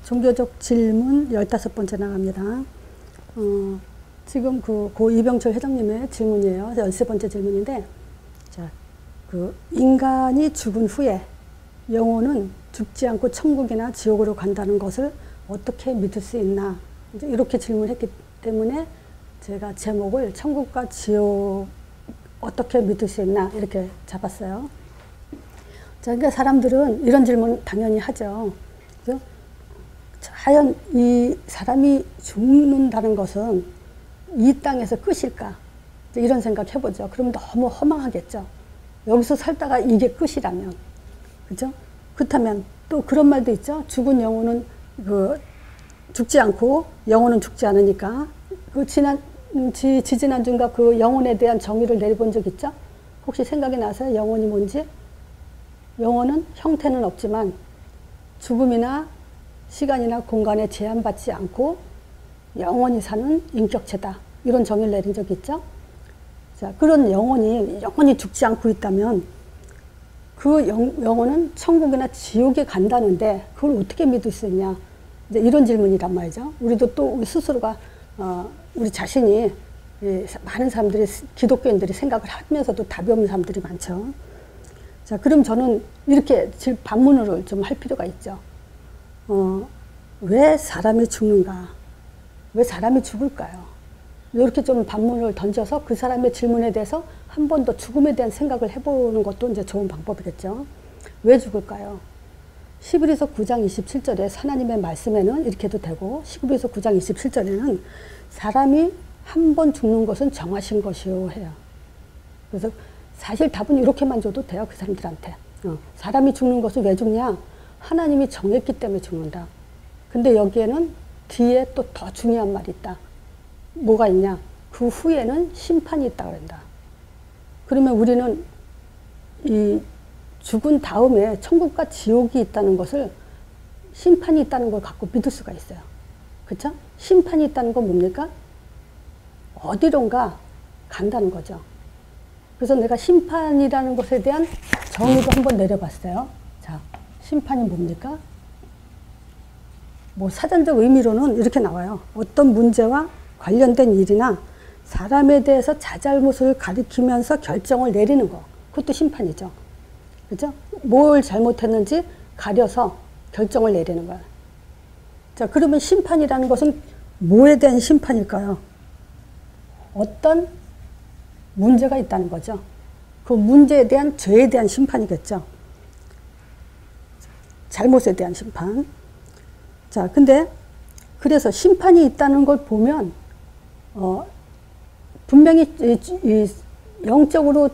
종교적 질문 15번째 나갑니다. 지금 고 이병철 회장님의 질문이에요. 13번째 질문인데, 자, 인간이 죽은 후에 영혼은 죽지 않고 천국이나 지옥으로 간다는 것을 어떻게 믿을 수 있나? 이제 이렇게 질문했기 때문에 제가 제목을 천국과 지옥 어떻게 믿을 수 있나? 이렇게 잡았어요. 자, 그러니까 사람들은 이런 질문 당연히 하죠. 그죠? 과연 이 사람이 죽는다는 것은 이 땅에서 끝일까? 이런 생각 해보죠. 그러면 너무 허망하겠죠. 여기서 살다가 이게 끝이라면. 그죠? 그렇다면 또 그런 말도 있죠. 죽은 영혼은 죽지 않고 영혼은 죽지 않으니까. 지지난주인가 그 영혼에 대한 정의를 내려본 적 있죠? 혹시 생각이 나세요? 영혼이 뭔지? 영혼은 형태는 없지만 죽음이나 시간이나 공간에 제한받지 않고 영원히 사는 인격체다. 이런 정의를 내린 적이 있죠. 자, 그런 영혼이 죽지 않고 있다면 그 영혼은 천국이나 지옥에 간다는데 그걸 어떻게 믿을 수 있냐. 이제 이런 질문이란 말이죠. 우리도 또 우리 스스로가 우리 자신이 많은 사람들이 기독교인들이 생각을 하면서도 답이 없는 사람들이 많죠. 자, 그럼 저는 이렇게 반문을 좀 할 필요가 있죠. 왜 사람이 죽는가? 왜 사람이 죽을까요? 이렇게 좀 반문을 던져서 그 사람의 질문에 대해서 한 번 더 죽음에 대한 생각을 해보는 것도 이제 좋은 방법이겠죠. 왜 죽을까요? 히브리서 9장 27절에 하나님의 말씀에는 이렇게 해도 되고, 히브리서 9장 27절에는 사람이 한 번 죽는 것은 정하신 것이요 해요. 그래서 사실 답은 이렇게만 줘도 돼요. 그 사람들한테. 사람이 죽는 것은 왜 죽냐? 하나님이 정했기 때문에 죽는다. 근데 여기에는 뒤에 또 더 중요한 말이 있다. 뭐가 있냐? 그 후에는 심판이 있다 그런다. 그러면 우리는 이 죽은 다음에 천국과 지옥이 있다는 것을, 심판이 있다는 걸 갖고 믿을 수가 있어요. 그렇죠? 심판이 있다는 건 뭡니까? 어디론가 간다는 거죠. 그래서 내가 심판이라는 것에 대한 정의도 한번 내려봤어요. 자, 심판이 뭡니까? 뭐 사전적 의미로는 이렇게 나와요. 어떤 문제와 관련된 일이나 사람에 대해서 자잘못을 가리키면서 결정을 내리는 거. 그것도 심판이죠. 그죠? 뭘 잘못했는지 가려서 결정을 내리는 거야. 자, 그러면 심판이라는 것은 뭐에 대한 심판일까요? 어떤 문제가 있다는 거죠. 그 문제에 대한 죄에 대한 심판이겠죠. 잘못에 대한 심판. 자, 근데 그래서 심판이 있다는 걸 보면 분명히 영적으로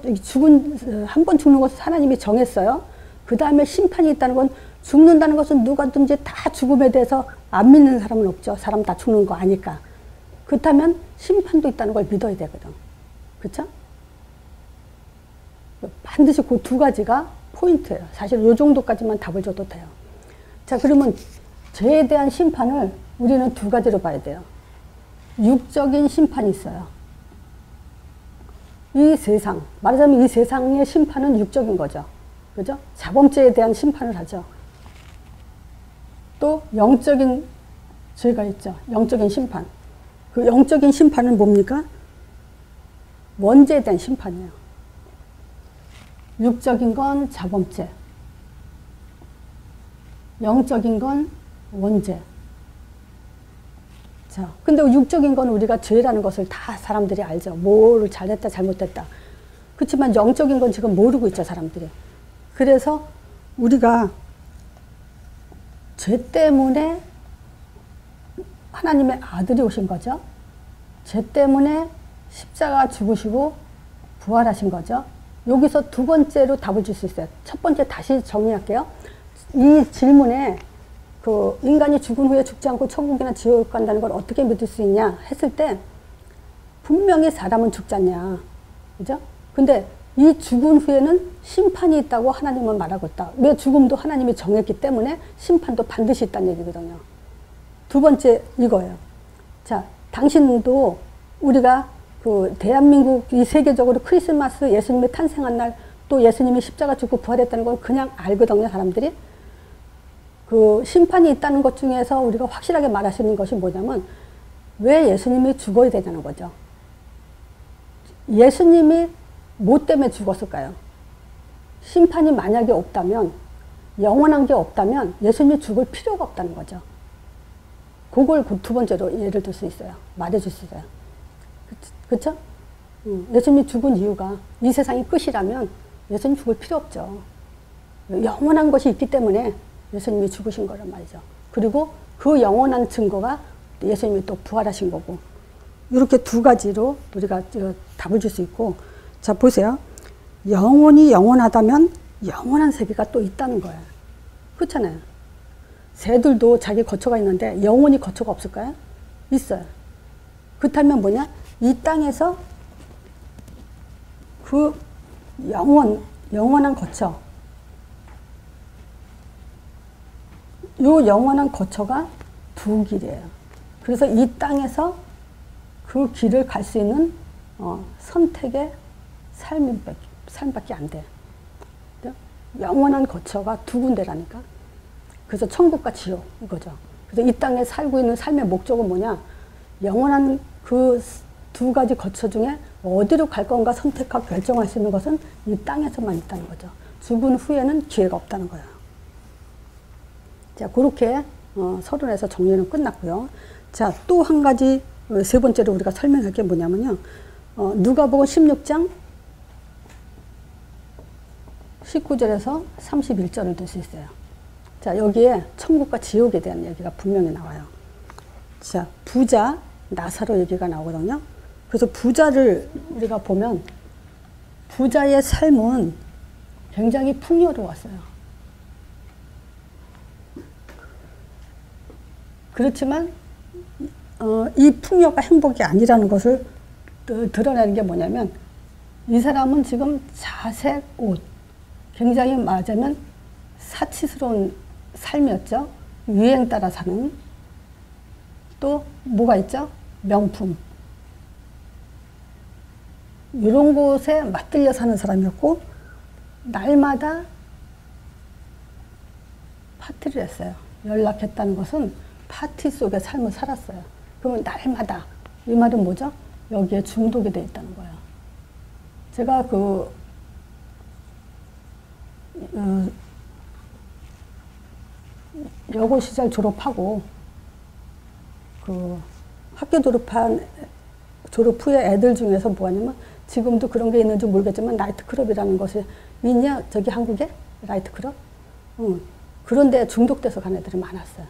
한 번 죽는 것을 하나님이 정했어요. 그 다음에 심판이 있다는 건, 죽는다는 것은 누구든지 다 죽음에 대해서 안 믿는 사람은 없죠. 사람 다 죽는 거 아니까. 그렇다면 심판도 있다는 걸 믿어야 되거든. 그렇죠? 반드시 그 두 가지가 포인트예요. 사실 이 정도까지만 답을 줘도 돼요. 자, 그러면 죄에 대한 심판을 우리는 두 가지로 봐야 돼요. 육적인 심판이 있어요. 이 세상, 말하자면 이 세상의 심판은 육적인 거죠. 그죠? 자범죄에 대한 심판을 하죠. 또 영적인 죄가 있죠. 영적인 심판. 그 영적인 심판은 뭡니까? 원죄에 대한 심판이에요. 육적인 건 자범죄, 영적인 건 원죄. 자, 근데 육적인 건 우리가 죄라는 것을 다 사람들이 알죠. 뭐를 잘했다, 잘못했다. 그렇지만 영적인 건 지금 모르고 있죠, 사람들이. 그래서 우리가 죄 때문에 하나님의 아들이 오신 거죠. 죄 때문에 십자가 죽으시고 부활하신 거죠. 여기서 두 번째로 답을 줄 수 있어요. 첫 번째 다시 정리할게요. 이 질문에 인간이 죽은 후에 죽지 않고 천국이나 지옥 간다는 걸 어떻게 믿을 수 있냐 했을 때 분명히 사람은 죽지 않냐. 그죠? 근데 이 죽은 후에는 심판이 있다고 하나님은 말하고 있다. 왜? 죽음도 하나님이 정했기 때문에 심판도 반드시 있다는 얘기거든요. 두 번째 이거예요. 자, 당신도 우리가 대한민국이 세계적으로 크리스마스 예수님이 탄생한 날, 또 예수님이 십자가 죽고 부활했다는 걸 그냥 알거든요, 사람들이. 그 심판이 있다는 것 중에서 우리가 확실하게 말할 수 있는 것이 뭐냐면 왜 예수님이 죽어야 되냐는 거죠. 예수님이 뭐 때문에 죽었을까요? 심판이 만약에 없다면, 영원한 게 없다면 예수님이 죽을 필요가 없다는 거죠. 그걸 두 번째로 예를 들 수 있어요. 말해줄 수 있어요. 그쵸? 예수님이 죽은 이유가 이 세상이 끝이라면 예수님 죽을 필요 없죠. 영원한 것이 있기 때문에 예수님이 죽으신 거란 말이죠. 그리고 그 영원한 증거가 예수님이 또 부활하신 거고. 이렇게 두 가지로 우리가 답을 줄 수 있고. 자, 보세요. 영혼이 영원하다면 영원한 세계가 또 있다는 거예요. 그렇잖아요. 새들도 자기 거처가 있는데 영원히 거처가 없을까요? 있어요. 그렇다면 뭐냐? 이 땅에서 그 영원한 거처, 요 영원한 거처가 두 길이에요. 그래서 이 땅에서 그 길을 갈 수 있는 선택의 삶밖에 안 돼. 영원한 거처가 두 군데라니까. 그래서 천국과 지옥 이거죠. 그래서 이 땅에 살고 있는 삶의 목적은 뭐냐? 영원한 그 두 가지 거처 중에 어디로 갈 건가 선택하고 결정할 수 있는 것은 이 땅에서만 있다는 거죠. 죽은 후에는 기회가 없다는 거예요. 자, 그렇게 서론에서 정리는 끝났고요. 자, 또 한 가지 세 번째로 우리가 설명할 게 뭐냐면요. 누가복음 16장 19절에서 31절을 들 수 있어요. 자, 여기에 천국과 지옥에 대한 얘기가 분명히 나와요. 자, 부자 나사로 얘기가 나오거든요. 그래서 부자를 우리가 보면 부자의 삶은 굉장히 풍요로웠어요. 그렇지만 이 풍요가 행복이 아니라는 것을 드러내는 게 뭐냐면 이 사람은 지금 자색 옷, 굉장히 말하자면 사치스러운 삶이었죠. 유행 따라 사는. 또 뭐가 있죠? 명품. 이런 곳에 맞들려 사는 사람이었고 날마다 파티를 했어요. 연락했다는 것은 파티 속의 삶을 살았어요. 그러면 날마다 이 말은 뭐죠? 여기에 중독이 돼 있다는 거예요. 제가 여고 시절 졸업하고 학교 졸업 후에 애들 중에서 뭐 하냐면 지금도 그런 게 있는지 모르겠지만 나이트클럽이라는 것이 있냐? 저기 한국에? 나이트클럽? 그런데 중독돼서 간 애들이 많았어요.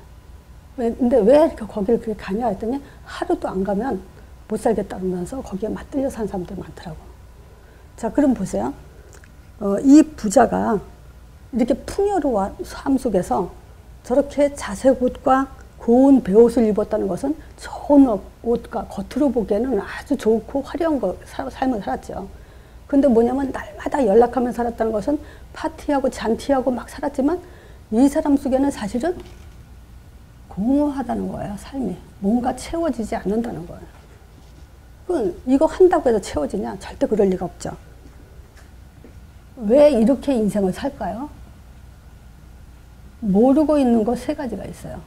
근데 왜 이렇게 거기를 그렇게 가냐 했더니 하루도 안 가면 못 살겠다면서 거기에 맞들려 사는 사람들이 많더라고. 자, 그럼 보세요. 이 부자가 이렇게 풍요로운 삶 속에서 저렇게 자색 옷과 고운 베옷을 입었다는 것은 좋은 옷과 겉으로 보기에는 아주 좋고 화려한 삶을 살았죠. 근데 뭐냐면 날마다 연락하며 살았다는 것은 파티하고 잔티하고 막 살았지만 이 사람 속에는 사실은 공허하다는 거예요. 삶이. 뭔가 채워지지 않는다는 거예요. 이거 한다고 해서 채워지냐? 절대 그럴 리가 없죠. 왜 이렇게 인생을 살까요? 모르고 있는 것 세 가지가 있어요.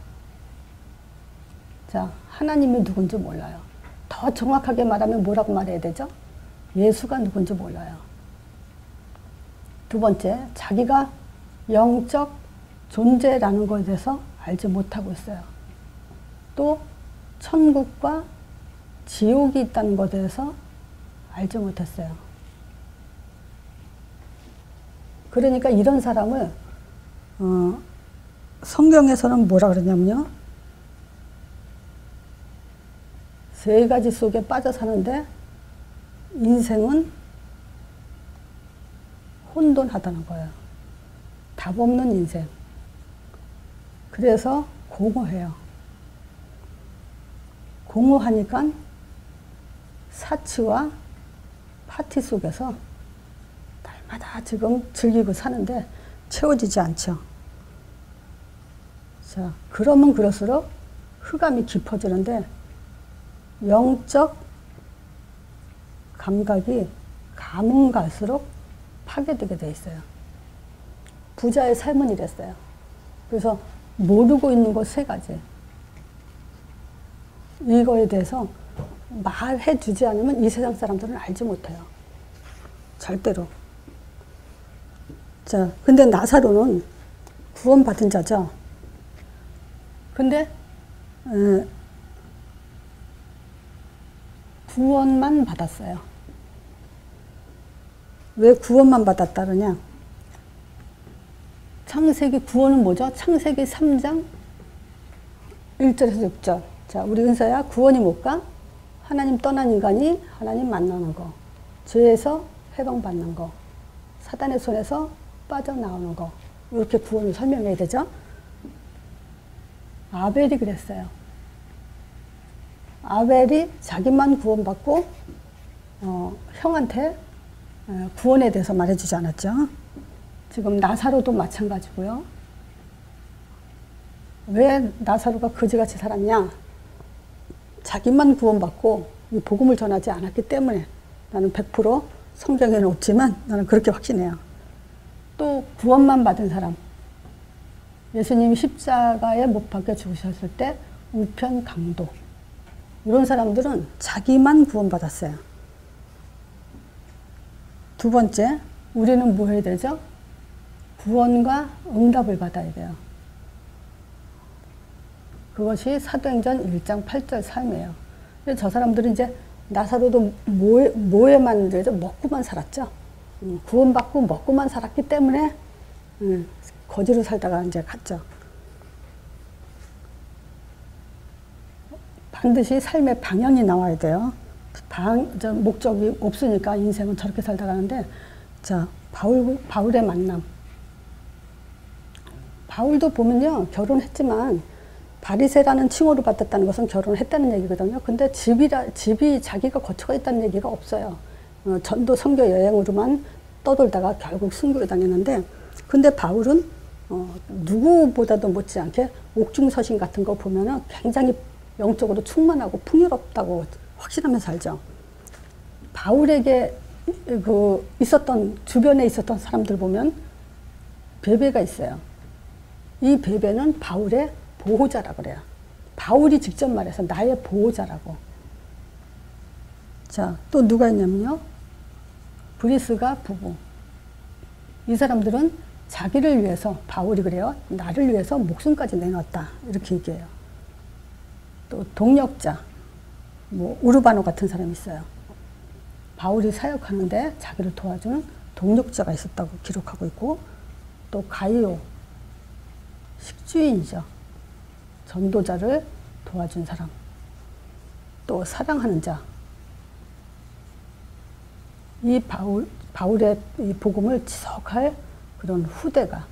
자, 하나님이 누군지 몰라요. 더 정확하게 말하면 뭐라고 말해야 되죠? 예수가 누군지 몰라요. 두 번째, 자기가 영적 존재라는 것에 대해서 알지 못하고 있어요. 또 천국과 지옥이 있다는 것에 대해서 알지 못했어요. 그러니까 이런 사람을 성경에서는 뭐라 그러냐면요. 세 가지 속에 빠져 사는데 인생은 혼돈하다는 거예요. 답 없는 인생. 그래서 공허해요. 공허하니까 사치와 파티 속에서 날마다 지금 즐기고 사는데 채워지지 않죠. 자, 그러면 그럴수록 흑암이 깊어지는데 영적 감각이 가면 갈수록 파괴되게 돼 있어요. 부자의 삶은 이랬어요. 그래서 모르고 있는 것 세 가지. 이거에 대해서 말해 주지 않으면 이 세상 사람들은 알지 못해요. 절대로. 자, 근데 나사로는 구원받은 자죠. 근데 구원만 받았어요. 왜 구원만 받았다 그러냐? 창세기 구원은 뭐죠? 창세기 3장 1절에서 6절. 자, 우리 은서야, 구원이 뭘까? 하나님 떠난 인간이 하나님 만나는 거, 죄에서 해방받는 거, 사단의 손에서 빠져나오는 거, 이렇게 구원을 설명해야 되죠. 아벨이 그랬어요. 아벨이 자기만 구원받고 형한테 구원에 대해서 말해주지 않았죠. 지금 나사로도 마찬가지고요. 왜 나사로가 거지같이 살았냐? 자기만 구원받고 이 복음을 전하지 않았기 때문에. 나는 100% 성경에는 없지만 나는 그렇게 확신해요. 또 구원만 받은 사람, 예수님이 십자가에 못 박혀 죽으셨을 때 우편 강도, 이런 사람들은 자기만 구원받았어요. 두 번째, 우리는 뭐 해야 되죠? 구원과 응답을 받아야 돼요. 그것이 사도행전 1장 8절 삶이에요. 저 사람들은 이제 나사로도 뭐에만 되죠? 먹고만 살았죠. 구원받고 먹고만 살았기 때문에 거지로 살다가 이제 갔죠. 반드시 삶의 방향이 나와야 돼요. 목적이 없으니까 인생은 저렇게 살다 가는데, 자, 바울의 만남. 바울도 보면요, 결혼했지만 바리새라는 칭호를 받았다는 것은 결혼을 했다는 얘기거든요. 근데 집이 자기가 거처가 있다는 얘기가 없어요. 전도 선교 여행으로만 떠돌다가 결국 순교에 다녔는데, 근데 바울은 누구보다도 못지않게 옥중서신 같은 거 보면은 굉장히 영적으로 충만하고 풍요롭다고 확신하면서 살죠. 바울에게 주변에 있었던 사람들 보면 베베가 있어요. 이 베베는 바울의 보호자라 그래요. 바울이 직접 말해서 나의 보호자라고. 자, 또 누가 있냐면요, 브리스가 부부. 이 사람들은 자기를 위해서, 바울이 그래요, 나를 위해서 목숨까지 내놨다, 이렇게 얘기해요. 또 동역자, 우르바노 같은 사람이 있어요. 바울이 사역하는데 자기를 도와주는 동역자가 있었다고 기록하고 있고, 또 가이오, 식주인이죠. 전도자를 도와준 사람. 또 사랑하는 자. 이 바울의 이 복음을 지속할 그런 후대가.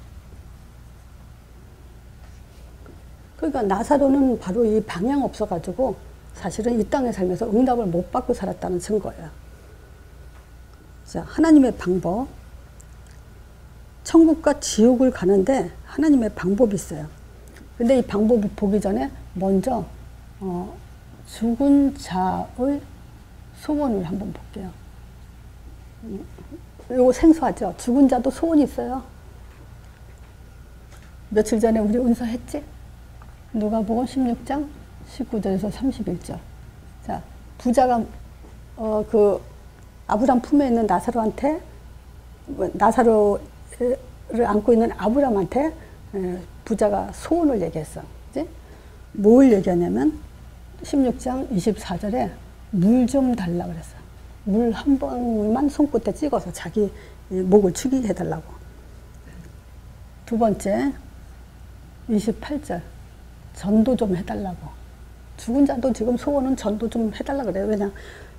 그러니까 나사로는 바로 이 방향 없어가지고 사실은 이 땅에 살면서 응답을 못 받고 살았다는 증거예요. 자, 하나님의 방법. 천국과 지옥을 가는데 하나님의 방법이 있어요. 근데 이 방법을 보기 전에 먼저 죽은 자의 소원을 한번 볼게요. 이거 생소하죠? 죽은 자도 소원이 있어요. 며칠 전에 우리 은서했지? 누가복음 16장 19절에서 31절. 자, 부자가 아브람 품에 있는 나사로를 안고 있는 아브람한테 부자가 소원을 얘기했어. 그치? 뭘 얘기하냐면 16장 24절에 물 좀 달라 그랬어. 물 한 방울만 손끝에 찍어서 자기 목을 축이게 해달라고. 두 번째 28절 전도 좀 해달라고. 죽은 자도 지금 소원은 전도 좀 해달라 그래요. 왜냐,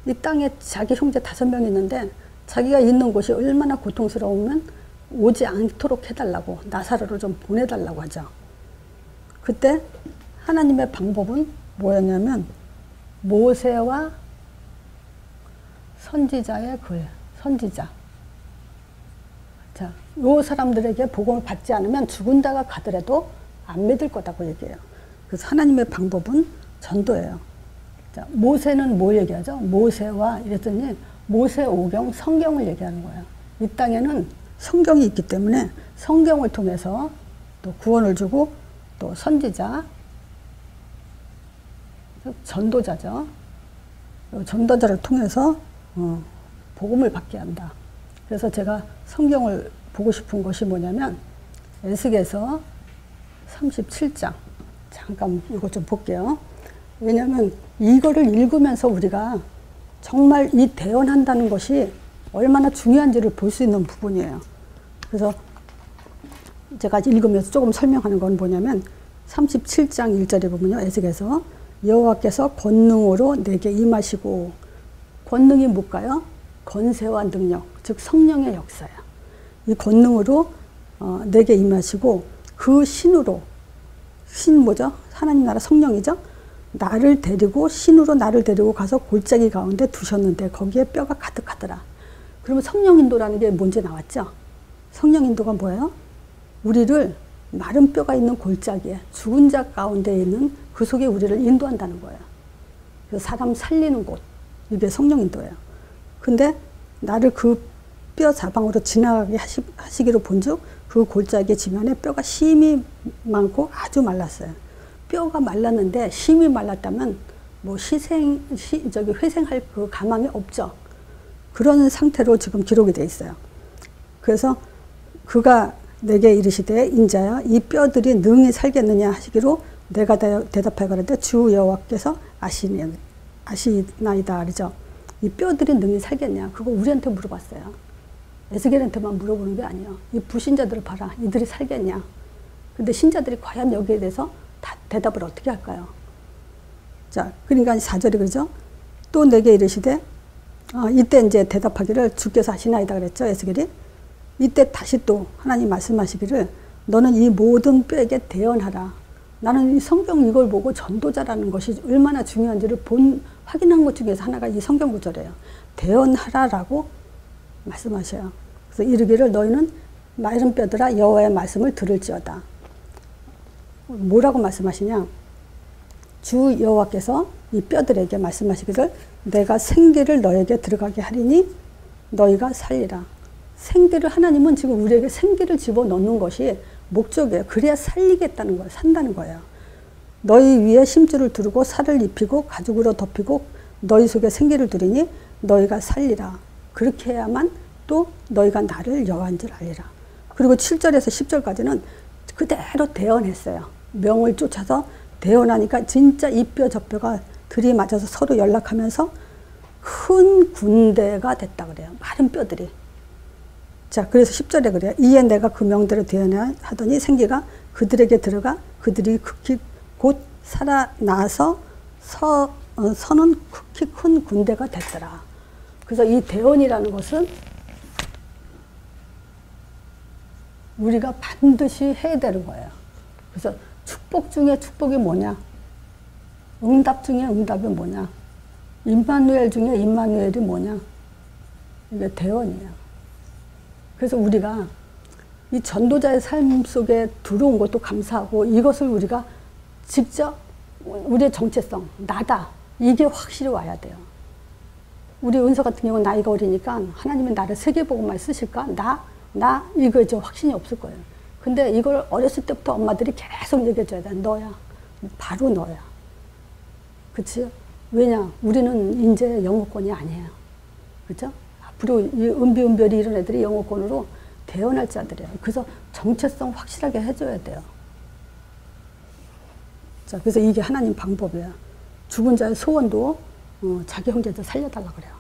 이 땅에 자기 형제 5명 있는데 자기가 있는 곳이 얼마나 고통스러우면 오지 않도록 해달라고, 나사로를 좀 보내달라고 하죠. 그때 하나님의 방법은 뭐였냐면 모세와 선지자의 글, 선지자. 자, 요 사람들에게 복음을 받지 않으면 죽은 자가 가더라도 안 믿을 거다고 얘기해요. 그래서 하나님의 방법은 전도예요. 자, 모세는 뭐 얘기하죠? 모세와 이랬더니 모세 오경, 성경을 얘기하는 거예요. 이 땅에는 성경이 있기 때문에 성경을 통해서 또 구원을 주고 또 선지자, 전도자죠. 전도자를 통해서 복음을 받게 한다. 그래서 제가 성경을 보고 싶은 것이 뭐냐면 에스겔서 37장 잠깐 이거 좀 볼게요. 왜냐하면 이거를 읽으면서 우리가 정말 이 대언한다는 것이 얼마나 중요한지를 볼 수 있는 부분이에요. 그래서 제가 읽으면서 조금 설명하는 건 뭐냐면 37장 1절에 보면요. 에스겔서 여호와께서 권능으로 내게 임하시고, 권능이 뭘까요? 권세와 능력, 즉 성령의 역사야. 이 권능으로 내게 임하시고 그 신으로, 신 뭐죠? 하나님 나라 성령이죠? 나를 데리고, 신으로 나를 데리고 가서 골짜기 가운데 두셨는데 거기에 뼈가 가득하더라. 그러면 성령인도라는 게 뭔지 나왔죠? 성령인도가 뭐예요? 우리를 마른 뼈가 있는 골짜기에, 죽은 자 가운데 있는 그 속에 우리를 인도한다는 거예요. 그래서 사람 살리는 곳, 이게 성령인도예요. 근데 나를 그 뼈 사방으로 지나가게 하시기로 본즉 그 골짜기 지면에 뼈가 심이 많고 아주 말랐어요. 뼈가 말랐는데 심이 말랐다면 뭐 회생할 그 가망이 없죠. 그런 상태로 지금 기록이 되어 있어요. 그래서 그가 내게 이르시되 인자야 이 뼈들이 능히 살겠느냐 하시기로 내가 대답하여 가로되 주 여호와께서 아시나이다 그러죠. 이 뼈들이 능히 살겠냐, 그거 우리한테 물어봤어요. 에스겔한테만 물어보는 게 아니에요. 이 불신자들을 봐라, 이들이 살겠냐. 근데 신자들이 과연 여기에 대해서 대답을 어떻게 할까요? 자, 그러니까 4절이 그러죠. 또 내게 이르시되 이때 이제 대답하기를 주께서 하시나이다 그랬죠, 에스겔이. 이때 다시 또 하나님 말씀하시기를 너는 이 모든 뼈에게 대언하라. 나는 이 성경 이걸 보고 전도자라는 것이 얼마나 중요한지를 확인한 것 중에서 하나가 이 성경 구절이에요. 대언하라라고 말씀하셔요. 그래서 이르기를 너희는 마른 뼈들아 여호와의 말씀을 들을지어다. 뭐라고 말씀하시냐? 주 여호와께서 이 뼈들에게 말씀하시기를 내가 생기를 너에게 들어가게 하리니 너희가 살리라. 생기를, 하나님은 지금 우리에게 생기를 집어넣는 것이 목적이에요. 그래야 살리겠다는 거예요. 산다는 거예요. 너희 위에 심줄을 두르고 살을 입히고 가죽으로 덮이고 너희 속에 생기를 두리니 너희가 살리라. 그렇게 해야만 또 너희가 나를 여호와인 줄 알리라. 그리고 7절에서 10절까지는 그대로 대언했어요. 명을 쫓아서 대언하니까 진짜 이 뼈 저 뼈가 들이맞아서 서로 연락하면서 큰 군대가 됐다 그래요. 마른 뼈들이. 자, 그래서 10절에 그래요. 이에 내가 그 명대로 대언하더니 생기가 그들에게 들어가 그들이 극히 곧 살아나서 서는 극히 큰 군대가 됐더라. 그래서 이 대언이라는 것은 우리가 반드시 해야 되는 거예요. 그래서 축복 중에 축복이 뭐냐? 응답 중에 응답이 뭐냐? 임마누엘 중에 임마누엘이 뭐냐? 이게 대언이에요. 그래서 우리가 이 전도자의 삶 속에 들어온 것도 감사하고 이것을 우리가 직접 우리의 정체성, 나다. 이게 확실히 와야 돼요. 우리 은서 같은 경우는 나이가 어리니까 하나님은 나를 세계복음만 쓰실까? 나? 이거 좀 확신이 없을 거예요. 근데 이걸 어렸을 때부터 엄마들이 계속 얘기해줘야 돼. 너야. 바로 너야. 그치? 왜냐? 우리는 이제 영어권이 아니에요. 그죠? 앞으로 이 은비은별이 이런 애들이 영어권으로 대언할 자들이에요. 그래서 정체성 확실하게 해줘야 돼요. 자, 그래서 이게 하나님 방법이에요. 죽은 자의 소원도 자기 형제들 살려달라 그래요.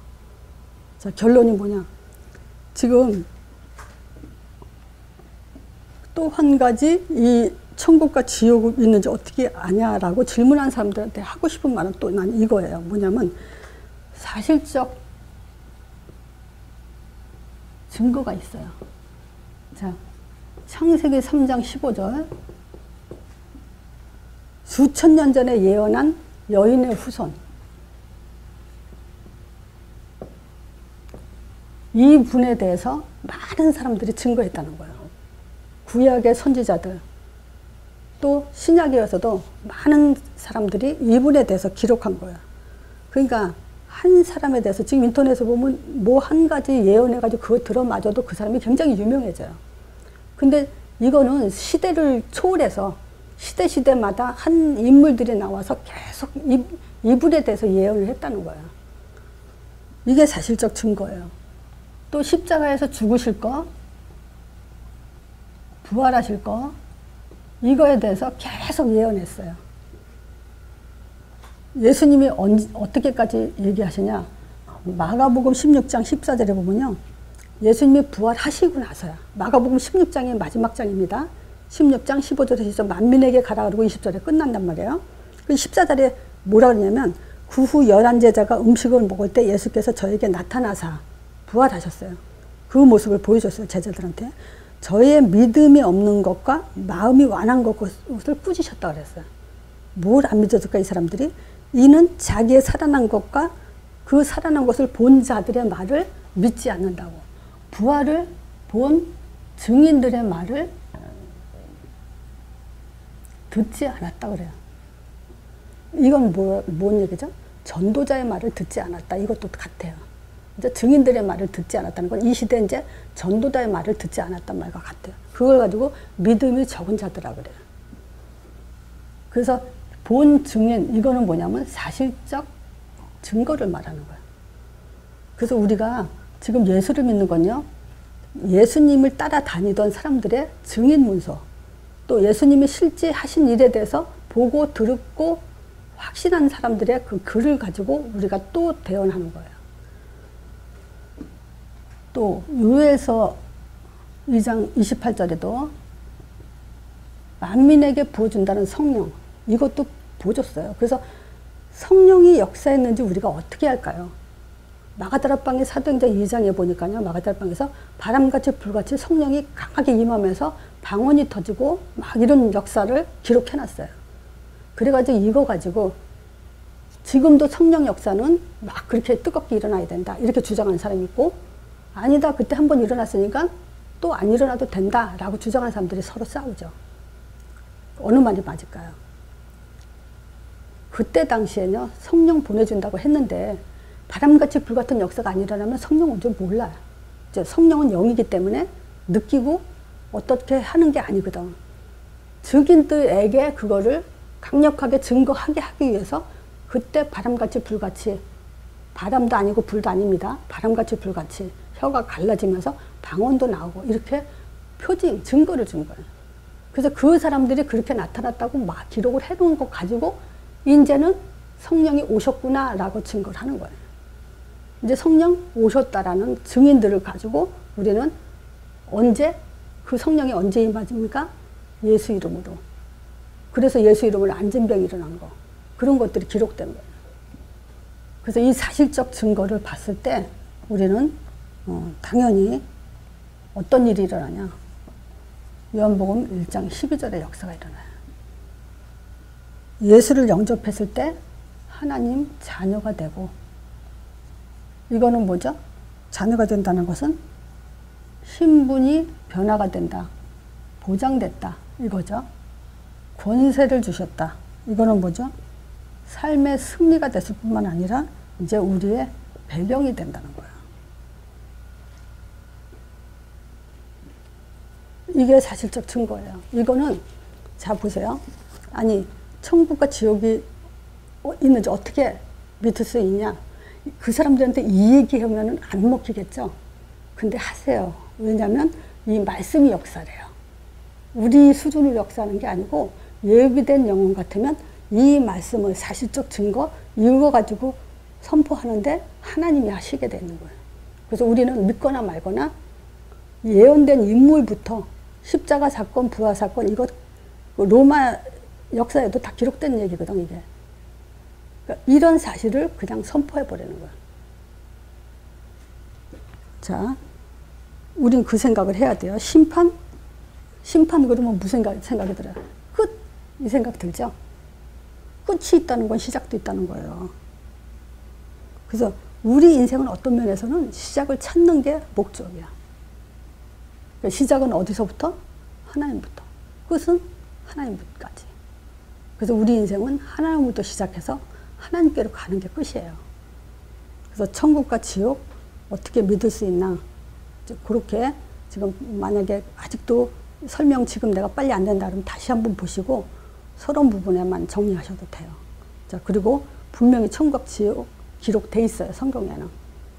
자, 결론이 뭐냐? 지금 또 한 가지 이 천국과 지옥이 있는지 어떻게 아냐라고 질문한 사람들한테 하고 싶은 말은 또 난 이거예요. 뭐냐면 사실적 증거가 있어요. 자, 창세기 3장 15절 수천 년 전에 예언한 여인의 후손, 이 분에 대해서 많은 사람들이 증거했다는 거예요. 구약의 선지자들, 또 신약에서도 많은 사람들이 이분에 대해서 기록한 거예요. 그러니까 한 사람에 대해서 지금 인터넷에 보면 뭐 한 가지 예언해가지고 그거 들어마저도 그 사람이 굉장히 유명해져요. 근데 이거는 시대를 초월해서 시대마다 한 인물들이 나와서 계속 이분에 대해서 예언을 했다는 거예요. 이게 사실적 증거예요. 또 십자가에서 죽으실 거, 부활하실 거, 이거에 대해서 계속 예언했어요. 예수님이 어떻게까지 얘기하시냐. 마가복음 16장 14절에 보면요. 예수님이 부활하시고 나서야. 마가복음 16장이 마지막 장입니다. 16장 15절에 시작 만민에게 가라 그러고 20절에 끝난단 말이에요. 그 14절에 뭐라 그러냐면 그 후 11제자가 음식을 먹을 때 예수께서 저에게 나타나사 부활하셨어요. 그 모습을 보여줬어요. 제자들한테. 저의 믿음이 없는 것과 마음이 완한 것을 꾸짖으셨다 그랬어요. 뭘 안 믿어줄까 이 사람들이? 이는 자기의 살아난 것과 그 살아난 것을 본 자들의 말을 믿지 않는다고. 부활을 본 증인들의 말을 듣지 않았다 그래요. 이건 뭔 얘기죠? 전도자의 말을 듣지 않았다. 이것도 같아요. 이제 증인들의 말을 듣지 않았다는 건 이 시대 이제 전도자의 말을 듣지 않았단 말과 같아요. 그걸 가지고 믿음이 적은 자들아 그래요. 그래서 본 증인 이거는 뭐냐면 사실적 증거를 말하는 거예요. 그래서 우리가 지금 예수를 믿는 건요. 예수님을 따라다니던 사람들의 증인 문서, 또 예수님이 실제 하신 일에 대해서 보고 듣고 확신한 사람들의 그 글을 가지고 우리가 또 대언하는 거예요. 또 요엘서 2장 28절에도 만민에게 부어준다는 성령, 이것도 보여줬어요. 그래서 성령이 역사했는지 우리가 어떻게 할까요? 마가다락방의 사도행전 2장에 보니까요. 마가다락방에서 바람같이 불같이 성령이 강하게 임하면서 방언이 터지고 막 이런 역사를 기록해놨어요. 그래가지고 이거 가지고 지금도 성령 역사는 막 그렇게 뜨겁게 일어나야 된다. 이렇게 주장하는 사람이 있고 아니다. 그때 한번 일어났으니까 또 안 일어나도 된다라고 주장하는 사람들이 서로 싸우죠. 어느 말이 맞을까요? 그때 당시에는요. 성령 보내준다고 했는데 바람같이 불같은 역사가 안 일어나면 성령 온 줄 몰라요. 이제 성령은 영이기 때문에 느끼고 어떻게 하는 게 아니거든. 증인들에게 그거를 강력하게 증거하게 하기 위해서 그때 바람같이 불같이, 바람도 아니고 불도 아닙니다. 바람같이 불같이 혀가 갈라지면서 방언도 나오고 이렇게 표징, 증거를 준 거예요. 그래서 그 사람들이 그렇게 나타났다고 막 기록을 해놓은 거 가지고 이제는 성령이 오셨구나 라고 증거를 하는 거예요. 이제 성령 오셨다라는 증인들을 가지고 우리는 언제, 그 성령이 언제 임하십니까? 예수 이름으로. 그래서 예수 이름으로 안진병이 일어난 거. 그런 것들이 기록된 거예요. 그래서 이 사실적 증거를 봤을 때 우리는 당연히 어떤 일이 일어나냐. 요한복음 1장 12절의 역사가 일어나요. 예수를 영접했을 때 하나님 자녀가 되고, 이거는 뭐죠? 자녀가 된다는 것은 신분이 변화가 된다. 보장됐다. 이거죠. 권세를 주셨다. 이거는 뭐죠? 삶의 승리가 됐을 뿐만 아니라 이제 우리의 배경이 된다는 거예요. 이게 사실적 증거예요. 이거는 자 보세요. 아니 천국과 지옥이 있는지 어떻게 믿을 수 있냐. 그 사람들한테 이 얘기하면 안 먹히겠죠. 근데 하세요. 왜냐하면 이 말씀이 역사래요. 우리 수준으로 역사하는 게 아니고 예비된 영혼 같으면 이 말씀을 사실적 증거 이거 가지고 선포하는데 하나님이 하시게 되는 거예요. 그래서 우리는 믿거나 말거나 예언된 인물부터 십자가 사건, 부활 사건, 이거 로마 역사에도 다 기록된 얘기거든 이게. 그러니까 이런 사실을 그냥 선포해 버리는 거야. 자, 우린 그 생각을 해야 돼요. 심판 그러면 무슨 생각이 들어요? 끝! 이 생각 들죠? 끝이 있다는 건 시작도 있다는 거예요. 그래서 우리 인생은 어떤 면에서는 시작을 찾는 게 목적이야. 그러니까 시작은 어디서부터? 하나님부터. 끝은 하나님까지. 그래서 우리 인생은 하나님부터 시작해서 하나님께로 가는 게 끝이에요. 그래서 천국과 지옥 어떻게 믿을 수 있나. 그렇게 지금 만약에 아직도 설명 지금 내가 빨리 안 된다 그러면 다시 한번 보시고 서론 부분에만 정리하셔도 돼요. 자, 그리고 분명히 천국 지옥 기록돼 있어요. 성경에는.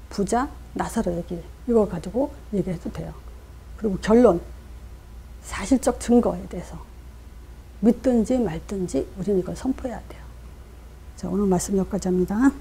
부자, 나사로의 길. 이걸 가지고 얘기해도 돼요. 그리고 결론. 사실적 증거에 대해서. 믿든지 말든지 우리는 이걸 선포해야 돼요. 자, 오늘 말씀 여기까지 합니다.